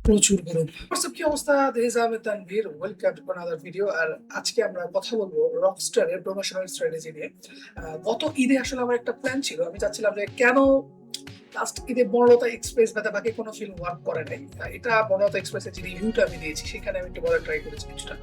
প্রচুর গরম। হোয়াটসঅ্যাপ, কি অবস্থা? This is Ahmed Tanvir. Welcome to another video. আর আজকে আমরা কথা বলবো রকস্টার এর প্রমোশনাল স্ট্র্যাটেজি নিয়ে। গত ঈদে আসলে আমার একটা প্ল্যান ছিল। আমি চাচ্ছিলাম যে কেন লাস্ট ঈদে বনলতা এক্সপ্রেস বা বাকি কোনো ফিল্ম ওয়ার্ক করে নাই। এটা বনলতা এক্সপ্রেসের যে রিভিউটা আমি দিয়েছি সেখানে আমি একটু বলার ট্রাই করেছি কিছুটা,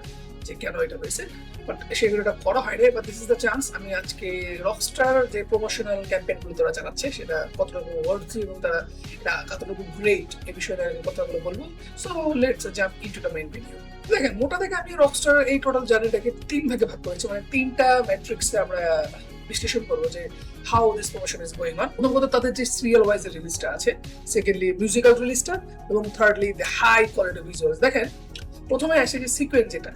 যে কেন এটা হয়েছে। বাট সেগুলোটা করা হয়নি। But this is the chance, আমি আজকে রকস্টার যে প্রমোশনাল ক্যাম্পেইন গুলো তারা চালাচ্ছে সেটা কতটুকু ওয়ার্থি এবং তারা এটা কতটুকু গ্রেট এই বিষয়ে আমি কথাগুলো বলবো। So let's jump into the main video. দেখেন, মোটা থেকে আমি রকস্টার এই টোটাল জার্নিটাকে তিন ভাগে ভাগ করেছি, মানে তিনটা ম্যাট্রিক্সে আমরা বিশ্লেষণ করবো যে how this promotion is going on. প্রথমত তাদের যে সিরিয়াল ওয়াইজ রিলিজটা আছে, সেকেন্ডলি মিউজিক্যাল রিলিজটা, এবং thirdly the high quality visuals. দেখেন, প্রথমে আসে যে সিকোয়েন্স, যেটা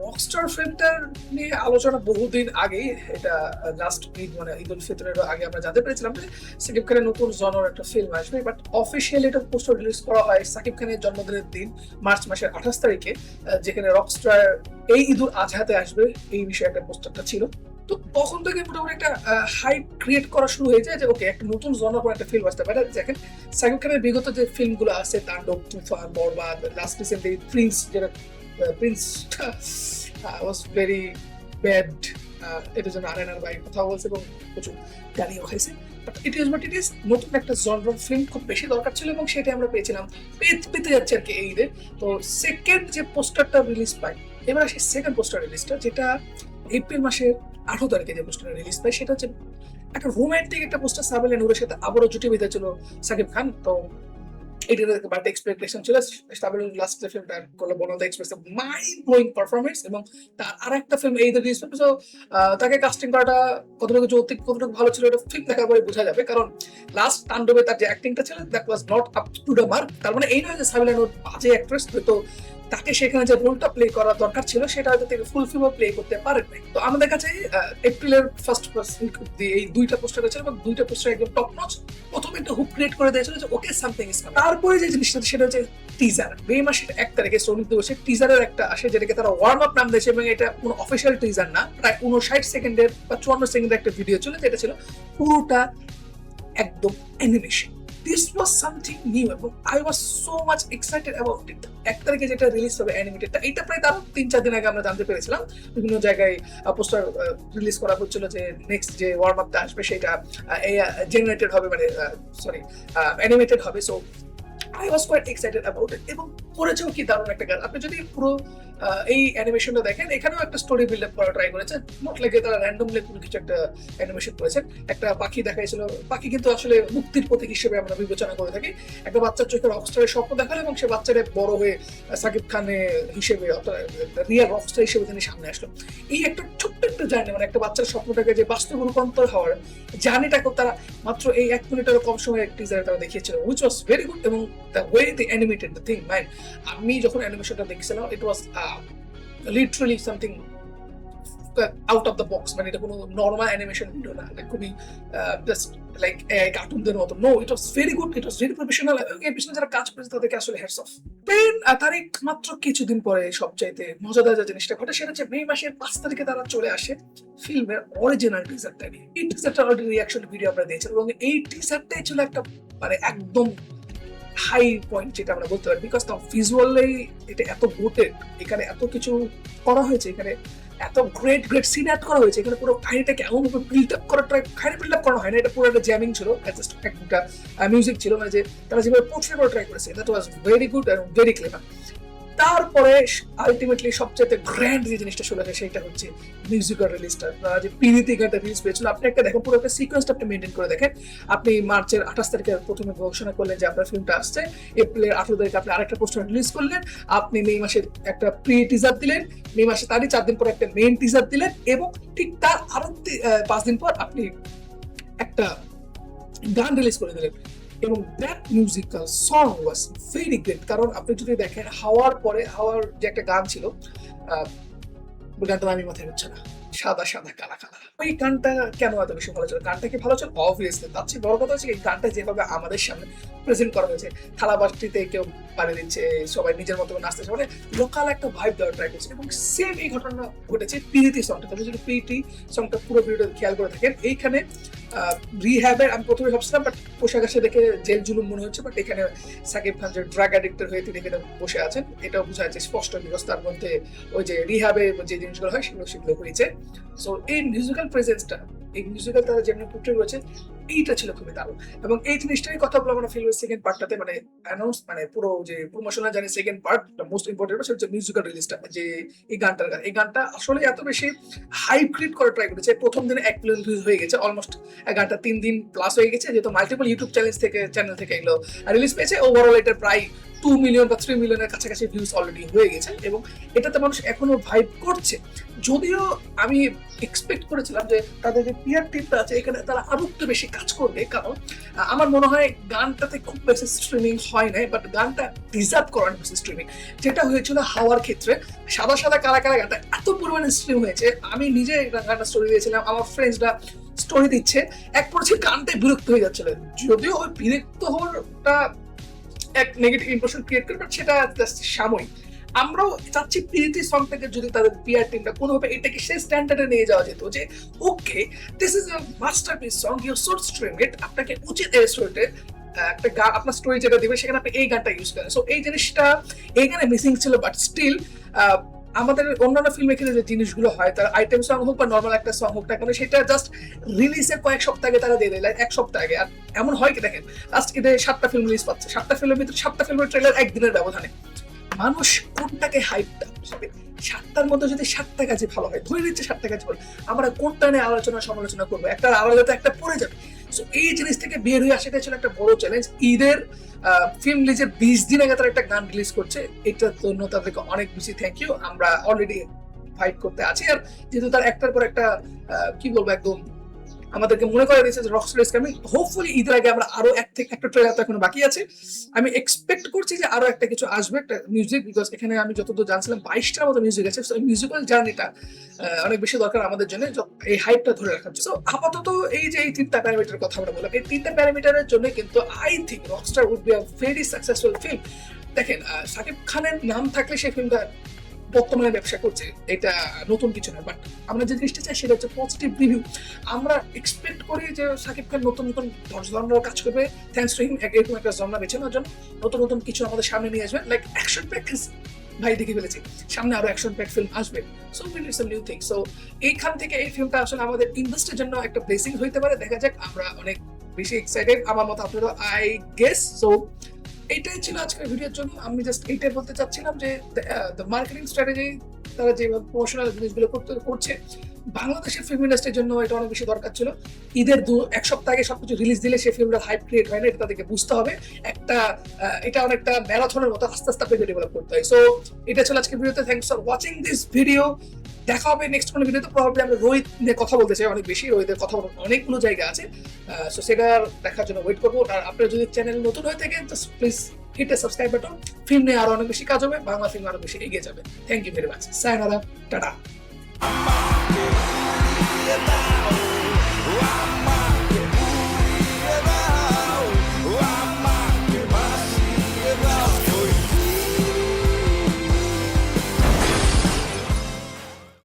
রকস্টার ফিল্মটার নিয়ে আলোচনা বহুদিন আগেই, এটা লাস্ট ঈদ মানে ঈদ উল ফিতরের আগে আমরা জানতে পেরেছিলাম যে সাকিব খানের নতুন জনর একটা ফিল্ম আসবে। বাট অফিসিয়ালি এটা পোস্টার রিলিজ করা হয় সাকিব খানের জন্মদিনের দিন, মার্চ মাসের 28 তারিখে, যেখানে রকস্টার এই ঈদ উল আজহাতে আসবে এই বিষয়ে একটা পোস্টারটা ছিল। তো তখন থেকে মোটামুটি একটা হাইপ ক্রিয়েট করা শুরু হয়ে যায় যে ওকে, একটা নতুন জনর করে একটা ফিল্ম আসতে পারে। দেখেন, সাকিব খানের বিগত যে ফিল্মগুলো আছে, তাণ্ডব, তুফান, বরবাদ, লাস্ট রিসেন্টলি প্রিন্স, যেটা প্রিন্সটা ওয়াজ ভেরি ব্যাড। এটার জন্য আরেনার ভাই কথা বলছে এবং প্রচুর গালিও খাইছে। But it is but it is, নতুন একটা জনরার ফিল্ম খুব বেশি দরকার ছিল এবং সেটা আমরা পেয়েছিলাম, পেতে যাচ্ছে আর কি এই ঈদে। তো সেকেন্ড যে পোস্টারটা রিলিজ পাই, এবার আসে সেকেন্ড পোস্টার রিলিজটা, যেটা এপ্রিল মাসের 18 তারিখে যে পোস্টার রিলিজ পাই, সেটা হচ্ছে একটা রোমান্টিক একটা পোস্টার। সাবিলা নূরের সাথে আবারও জুটি বেঁধেছিল সাকিব খান। তো এটার বাট এক্সপেকটেশন ছিল স্টাবিল লাস্ট যে ফিল্মটা করলো Banalata express, mind blowing performance, এবং তার আরেকটা ফিল্ম এই রিলিজ পাবে। সো তাকে কাস্টিং করাটা কতটুকু যৌক্তিক, কতটুকু ভালো ছিল, এটা ফিল্ম দেখার পরে বোঝা যাবে। কারণ লাস্ট তাণ্ডবে তার যে অ্যাক্টিংটা ছিল, that was not up to the mark. তার মানে এই নয় যে সাবিলা নূর বাজে অ্যাক্ট্রেস, হয়তো তাকে সেখানে যে রোলটা প্লে করা দরকার ছিল সেটা হয়তো তিনি ফুলফিল প্লে করতে পারেন নাই। তো আমাদের কাছে এপ্রিলের ফার্স্ট এই দুইটা পোস্টার ছিল এবং দুইটা পোস্টার একদম টপ নচ। প্রথমে একটা হুক ক্রিয়েট করে দিয়েছিল যে ওকে সামথিং ইজ কামিং। তারপরে যে জিনিসটা সেটা হচ্ছে টিজার। মে মাসের 1 তারিখে শ্রমিক দিবসে টিজারের একটা আসে, যেটাকে তারা ওয়ার্ম আপ নাম দিয়েছে, এবং এটা কোনো অফিসিয়াল টিজার না, প্রায় 59 সেকেন্ডের বা 54 সেকেন্ডের একটা ভিডিও ছিল, যেটা ছিল পুরোটা একদম animation. This was something new এবং I was so much excited about it. 1 তারিখে যেটা রিলিজ হবে অ্যানিমেটেডটা, এটা প্রায় তার 3-4 দিন আগে আমরা জানতে পেরেছিলাম। বিভিন্ন জায়গায় পোস্টার রিলিজ করা হচ্ছিল যে নেক্সট যে ওয়ার্ম আপটা আসবে সেটা জেনারেটেড হবে, মানে সরি অ্যানিমেটেড হবে। So I was quite excited about it. এবং করেছেও কি দারুণ একটা কাজ। আপনি যদি পুরো এই অ্যানিমেশনটা দেখেন, এখানেও একটা স্টোরি বিল্ড আপ করা ট্রাই করেছে, নট লাইক তারা র্যান্ডমলি কোনো কিছু একটা অ্যানিমেশন করেছেন। একটা পাখি দেখাইছিল, পাখি কিন্তু আসলে মুক্তির প্রতীক হিসেবে আমরা বিবেচনা করে থাকি। একটা বাচ্চার চোখে রকস্টারের স্বপ্ন দেখালো এবং সে বাচ্চাটা বড় হয়ে সাকিব খানের হিসেবে, রিয়েল রকস্টার হিসেবে তিনি সামনে আসলো। এই একটা ছোট্ট একটা জার্নি, মানে একটা বাচ্চার স্বপ্নটাকে যে বাস্তব রূপান্তর হওয়ার জার্নিটাকে তারা মাত্র এই 1 মিনিটের কম সময়ের টিজারে তারা দেখিয়েছিল, উইচ ওয়াজ ভেরি গুড। এবং the way they animated the thing, man, আমি যখন অ্যানিমেশনটা দেখছিলাম, it was literally something out of the box. মানে এটা কোনো নর্মাল অ্যানিমেশন ভিডিও না, খুবই জাস্ট লাইক কার্টুনদের মতো। No, it was very good, it was very professional. এর পিছনে যারা কাজ করেছে তাদেরকে আসলে হ্যাটস অফ। দেন তার মাত্র কিছুদিন পরে সবচাইতে মজাদার যে জিনিসটা ঘটে, সেটা হচ্ছে মে মাসের 5 তারিখে তারা চলে আসে ফিল্মের অরিজিনাল টিজারটা নিয়ে। এই টিজারটা অলরেডি রিয়াকশন ভিডিও আমরা দিয়েছিলাম এবং এই টিজারটাই ছিল একটা মানে একদম হাই পয়েন্ট, যেটা আমরা বলতে পারি, বিকজ তাও ভিজুয়ালি এটা এত গোটেড, এখানে এত কিছু করা হয়েছে, এখানে এত গ্রেট গ্রেট সিন অ্যাড করা হয়েছে, এখানে পুরো কাহিনীটাকে এমন ভাবে বিল্ড আপ করা ট্রাই, কাহিনী বিল্ড আপ করা হয় না, এটা পুরো একটা জ্যামিং ছিল, জাস্ট একটা মিউজিক ছিল, মানে যে তারা যেভাবে পোর্ট্রে করা ট্রাই করেছে, দ্যাট ওয়াজ ভেরি গুড এবং ভেরি ক্লেভার। তারপরে আলটিমেটলি সবচেয়ে গ্র্যান্ড যে জিনিসটা চলে আসে সেটা হচ্ছে মিউজিক্যাল রিলিজটা। যে পিরিতি গানটা রিলিজ পেয়েছিল, আপনি একটা দেখেন, পুরো একটা সিকোয়েন্সটা আপনি মেনটেন করে দেখেন। আপনি মার্চের 28 তারিখে প্রথমে ঘোষণা করলেন যে আপনার ফিল্মটা আসছে, এপ্রিলের 18 তারিখে আপনি আরেকটা পোস্টার রিলিজ করলেন, আপনি মে মাসে একটা প্রি টিজার দিলেন, মে মাসে তারই 4 দিন পর একটা মেইন টিজার দিলেন, এবং ঠিক তার আরো 5 দিন পর আপনি একটা গান রিলিজ করে দিলেন। এবং that musical song was very great. কারণ আপনি যদি দেখেন, হাওয়ার পরে হাওয়ার যে একটা গান ছিল, গানটা আমি মাথায় হচ্ছে না, সাদা সাদা কালা কালা, ওই গানটা কেন এত বেশি ভালো ছিল? গানটা কি ভালো ছিল? অবভিয়াসলি। তার চেয়ে বড় কথা হচ্ছে এই গানটা যেভাবে আমাদের সামনে প্রেজেন্ট করা হয়েছে, থালাবাটিতে কেউ পানি দিচ্ছে, সবাই নিজের মতো নাচতেছে, মানে লোকাল একটা ভাইব দেওয়ার ট্রাই করছে। এবং সেম এই ঘটনা ঘটেছে পিরিতি সংটা। আপনি যদি পিরিতি সংটা পুরো ভিডিওটা খেয়াল করে থাকেন, এইখানে রিহ্যাবের, আমি প্রথমে ভাবছিলাম, বাট পোশাক আশাক দেখে জেল জুলুম মনে হচ্ছে, বাট এখানে সাকিব খান যে ড্রাগ অ্যাডিক্টের হয়ে তিনি এখানে বসে আছেন এটাও বোঝা যাচ্ছে স্পষ্ট, বিকজ তার মধ্যে ওই যে রিহাবে যে জিনিসগুলো হয় সেগুলো হয়েছে। সো এই মিউজিক্যাল প্রেজেন্সটা, এই মিউজিক্যাল তারা যেমন পোর্ট্রে রয়েছে, এইটা ছিল খুবই দারুণ। এবং এই জিনিসটাই কথা বলবো আমরা ফিল্মের সেকেন্ড পার্টটাতে, মানে অ্যানাউন্স মানে পুরো যে প্রমোশনাল জানি সেকেন্ড পার্ট মোস্ট ইম্পর্টেন্ট সেটা হচ্ছে মিউজিক্যাল রিলিজটা। যে এই গানটার গান, এই গানটা আসলে এত বেশি হাইপ ক্রিয়েট করে ট্রাই করেছে, প্রথম দিনে 1 মিলিয়ন ভিউজ হয়ে গেছে অলমোস্ট, গানটা 3 দিন প্লাস হয়ে গেছে, যেহেতু মাল্টিপল ইউটিউব চ্যানেল থেকে এগুলো রিলিজ পেয়েছে। ওভারঅল এটা প্রায় 2 মিলিয়ন বা 3 মিলিয়নের কাছাকাছি ভিউজ অলরেডি হয়ে গেছে, এবং এটাতে মানুষ এখনো ভাইব করছে। যদিও আমি এক্সপেক্ট করেছিলাম যে তাদের যে পিআর টিমটা আছে এখানে তারা আরো একটু বেশি কাজ করবে, কারণ আমার মনে হয় গানটাতে খুব বেশি স্ট্রিমিং হয় নাই, বাট গানটা ডিজার্ভ করার বেশি স্ট্রিমিং, যেটা হয়েছিল হাওয়ার ক্ষেত্রে। সাদা সাদা কালা কালা গানটা এত পরিমাণে স্ট্রিম হয়েছে, আমি নিজে গানটা স্টোরি দিয়েছিলাম, আমার ফ্রেন্ডসরা স্টোরি দিচ্ছে, এক পর্যায়ে গানটাই বিরক্ত হয়ে যাচ্ছিল। যদিও ওই বিরক্ত হওয়াটা এক নেগেটিভ ইমপ্রেশন ক্রিয়েট করে, বাট সেটা জাস্ট সাময়িক। আমরাও চাচ্ছি প্রীতি সংটাকে যদি তাদের পিআর টিমটা কোনোভাবে এটাকে সেই স্ট্যান্ডার্ডে নিয়ে যাওয়া যেত, যে okay this is a masterpiece song, you should stream it, আপনাকে উচিত এই স্টোরিতে একটা গান, আপনার স্টোরি যেটা দিবে সেখানে আপনি এই গানটা ইউজ করেন। সো এই জিনিসটা এই গানে মিসিং ছিল, বাট স্টিল আমাদের অন্যান্য ফিল্মে ক্ষেত্রে যে জিনিসগুলো হয়, তার আইটেম সং হোক বা নর্মাল একটা সং হোক না কেন, সেটা জাস্ট রিলিজের কয়েক সপ্তাহ আগে তারা দিয়ে দেয়, লাইক 1 সপ্তাহ আগে। আর এমন হয় কি দেখেন, লাস্ট ঈদে 7টা ফিল্ম রিলিজ পাচ্ছে, 7টা ফিল্মের ভিতরে 7টা ফিল্মের ট্রেলার একদিনের ব্যবধানে। মানুষ কোনটাকে হাইপটা হবে? 7টার মধ্যে যদি 7টা কাজে ভালো হয়, ধরে নিচ্ছে 7টা কাজে ভালো, আমরা কোনটা নিয়ে আলোচনা সমালোচনা করবো? একটা আলাদা তো একটা পড়ে যাবে। সো এই জিনিস থেকে বের হয়ে আসাটাই ছিল একটা বড় চ্যালেঞ্জ। ঈদের ফিল্ম রিলিজের 20 দিন আগে তারা একটা গান রিলিজ করছে, এটার জন্য তাদেরকে অনেক বেশি থ্যাংক ইউ। আমরা অলরেডি ফাইট করতে আছি, আর যেহেতু তার একটার পর একটা কি বলবো একদম আমাদেরকে মনে করে দিয়েছে যে রকস্টার ইজ কামিং, হোপফুলি ঈদের আগে আমরা আরো একটা ট্রেলার তো এখনো বাকি আছে। আমি এক্সপেক্ট করছি যে আরো একটা কিছু আসবে, একটা মিউজিক, বিকজ এখানে আমি যতদূর জানছিলাম 22টার মতো মিউজিক আছে। সো মিউজিক্যাল জার্নিটা অনেক বেশি দরকার আমাদের জন্য, এই হাইপটা ধরে রাখার জন্য। সো আপাতত এই যে এই 3টা প্যারামিটার কথা আমরা বললাম, এই 3টা প্যারামিটারের জন্য কিন্তু I think rockstar would be a very successful film. দেখেন, সাকিব খানের নাম থাকলে সেই ফিল্মটা বর্তমানে ব্যবসা করছে, এটা নতুন কিছু না, বাট আমরা যে জিনিসটা চাই সেটা হচ্ছে পজিটিভ রিভিউ। আমরা এক্সপেক্ট করি যে সাকিব খান নতুন নতুন জনরার কাজ করবে, থ্যাঙ্কস টু হিম এরকম একটা জনরা বেছে নেওয়ার জন্য, নতুন নতুন কিছু আমাদের সামনে নিয়ে আসবে, লাইক অ্যাকশন প্যাক ভাই দেখে ফেলেছি, সামনে আরো অ্যাকশন প্যাক ফিল্ম আসবে। So it's a new thing. So এইখান থেকে এই ফিল্মটা আসলে আমাদের ইন্ডাস্ট্রির জন্য একটা ব্লেসিং হইতে পারে, দেখা যাক। আমরা অনেক বেশি এক্সাইটেড, আমার মতো আপনারা আই গেস। সো এইটাই ছিল আজকের ভিডিওর জন্য। আমি জাস্ট এইটাই বলতে চাচ্ছিলাম যে মার্কেটিং স্ট্র্যাটেজি তারা যেভাবে প্রমোশনাল জিনিসগুলো করছে, বাংলাদেশের ফিল্ম ইন্ডাস্ট্রির জন্য এটা অনেক বেশি দরকার ছিল। ঈদের 1 সপ্তাহ আগে সবকিছু রিলিজ দিলে সেই ফিল্মটা হাইপ ক্রিয়েট হয় না, এটা তাদেরকে বুঝতে হবে। একটা এটা অনেকটা ম্যারাথনের মতো আস্তে আস্তে আপনাকে ডেভেলপ করতে হয়। সো এটা ছিল আজকের ভিডিওতে। Thanks for watching this video. দেখা হবে নেক্সট কোনো ভিডিওতে। প্রবাবলি আমরা রোহিত নিয়ে কথা বলতে চাই অনেক বেশি, রোহিতের কথা বলার অনেকগুলো জায়গা আছে, সো সেটা দেখার জন্য ওয়েট করবো। আর আপনারা যদি চ্যানেল নতুন হয়ে থাকেন just please hit the subscribe button. Film নিয়ে আরো অনেক বেশি কাজ হবে, বাংলা ফিল্ম আরো বেশি এগিয়ে যাবে। Thank you very much. Sayonara, tata.